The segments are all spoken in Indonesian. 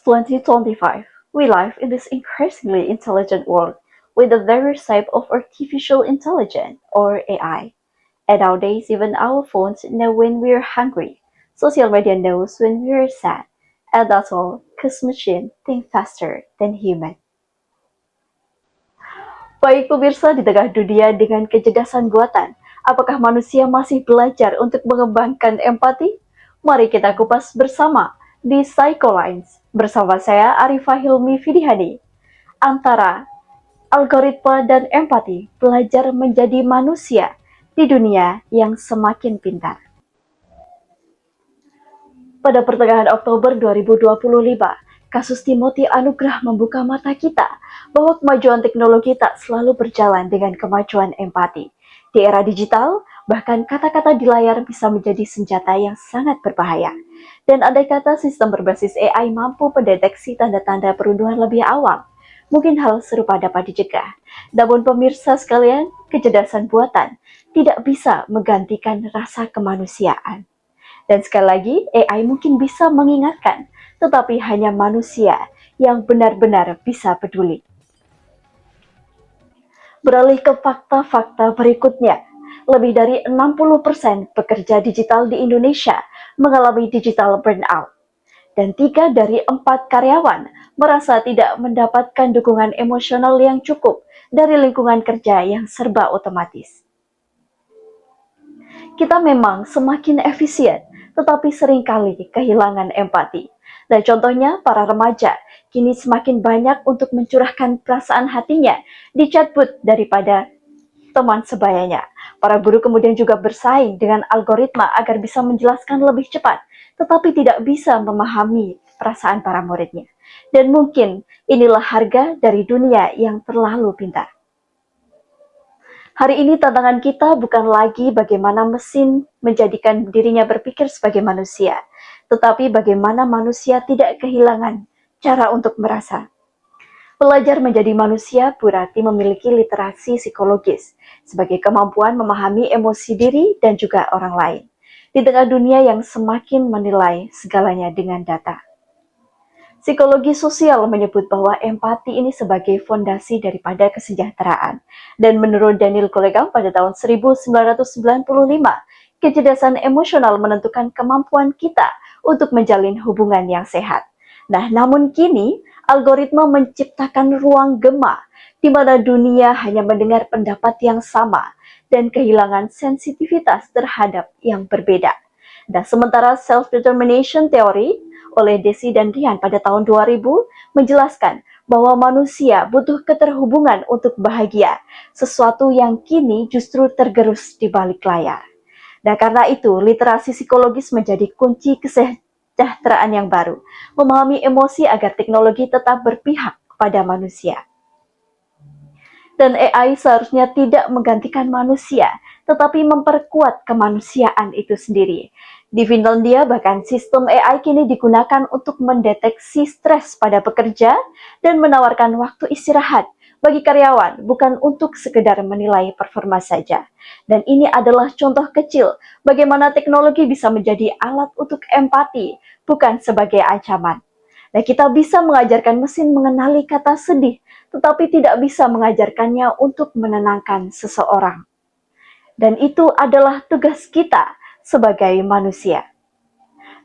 2025, we live in this increasingly intelligent world with the various type of artificial intelligence or AI. And nowadays, even our phones know when we're hungry. Social media knows when we're sad. And that's all, because machine think faster than human. Baik pemirsa, di tengah dunia dengan kecerdasan buatan, apakah manusia masih belajar untuk mengembangkan empati? Mari kita kupas bersama di Psycholines. Bersama saya Arifah Hilmi Fidihani. Antara algoritma dan empati, belajar menjadi manusia di dunia yang semakin pintar. Pada pertengahan Oktober 2025, kasus Timothy Anugrah membuka mata kita bahwa kemajuan teknologi tak selalu berjalan dengan kemajuan empati. Di era digital, bahkan kata-kata di layar bisa menjadi senjata yang sangat berbahaya. Dan andai kata sistem berbasis AI mampu mendeteksi tanda-tanda perundungan lebih awal, mungkin hal serupa dapat dicegah. Namun pemirsa sekalian, kecerdasan buatan tidak bisa menggantikan rasa kemanusiaan. Dan sekali lagi, AI mungkin bisa mengingatkan, tetapi hanya manusia yang benar-benar bisa peduli. Beralih ke fakta-fakta berikutnya, lebih dari 60% pekerja digital di Indonesia mengalami digital burnout. Dan 3 dari 4 karyawan merasa tidak mendapatkan dukungan emosional yang cukup dari lingkungan kerja yang serba otomatis. Kita memang semakin efisien, tetapi seringkali kehilangan empati. Dan contohnya, para remaja kini semakin banyak untuk mencurahkan perasaan hatinya di chatbot daripada teman sebayanya. Para guru kemudian juga bersaing dengan algoritma agar bisa menjelaskan lebih cepat, tetapi tidak bisa memahami perasaan para muridnya. Dan mungkin inilah harga dari dunia yang terlalu pintar. Hari ini tantangan kita bukan lagi bagaimana mesin menjadikan dirinya berpikir sebagai manusia, tetapi bagaimana manusia tidak kehilangan cara untuk merasa. Belajar menjadi manusia berarti memiliki literasi psikologis sebagai kemampuan memahami emosi diri dan juga orang lain. Di tengah dunia yang semakin menilai segalanya dengan data. Psikologi sosial menyebut bahwa empati ini sebagai fondasi daripada kesejahteraan. Dan menurut Daniel Goleman pada tahun 1995, kecerdasan emosional menentukan kemampuan kita untuk menjalin hubungan yang sehat. Nah, namun kini, algoritma menciptakan ruang gema, di mana dunia hanya mendengar pendapat yang sama dan kehilangan sensitivitas terhadap yang berbeda. Nah, sementara self-determination theory oleh Desi dan Rian pada tahun 2000 menjelaskan bahwa manusia butuh keterhubungan untuk bahagia, sesuatu yang kini justru tergerus di balik layar. Nah, karena itu, literasi psikologis menjadi kunci kesejahteraan yang baru, memahami emosi agar teknologi tetap berpihak kepada manusia. Dan AI seharusnya tidak menggantikan manusia, tetapi memperkuat kemanusiaan itu sendiri. Di Finlandia, bahkan sistem AI kini digunakan untuk mendeteksi stres pada pekerja dan menawarkan waktu istirahat bagi karyawan, bukan untuk sekedar menilai performa saja. Dan ini adalah contoh kecil bagaimana teknologi bisa menjadi alat untuk empati, bukan sebagai ancaman. Nah, kita bisa mengajarkan mesin mengenali kata sedih, tetapi tidak bisa mengajarkannya untuk menenangkan seseorang. Dan itu adalah tugas kita sebagai manusia.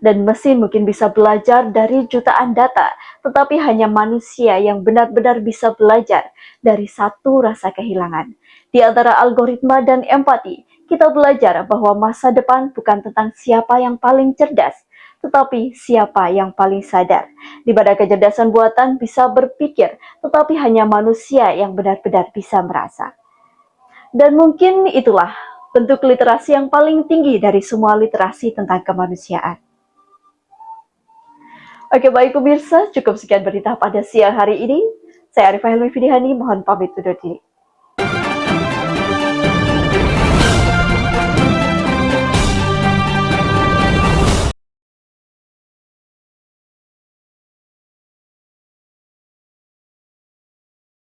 Dan mesin mungkin bisa belajar dari jutaan data, tetapi hanya manusia yang benar-benar bisa belajar dari satu rasa kehilangan. Di antara algoritma dan empati, kita belajar bahwa masa depan bukan tentang siapa yang paling cerdas, tetapi siapa yang paling sadar. Di mana kecerdasan buatan bisa berpikir, tetapi hanya manusia yang benar-benar bisa merasa. Dan mungkin itulah bentuk literasi yang paling tinggi dari semua literasi tentang kemanusiaan. Oke, baik pemirsa, cukup sekian berita pada siang hari ini. Saya Arifah Hilmi Fidihani, mohon pamit undur diri.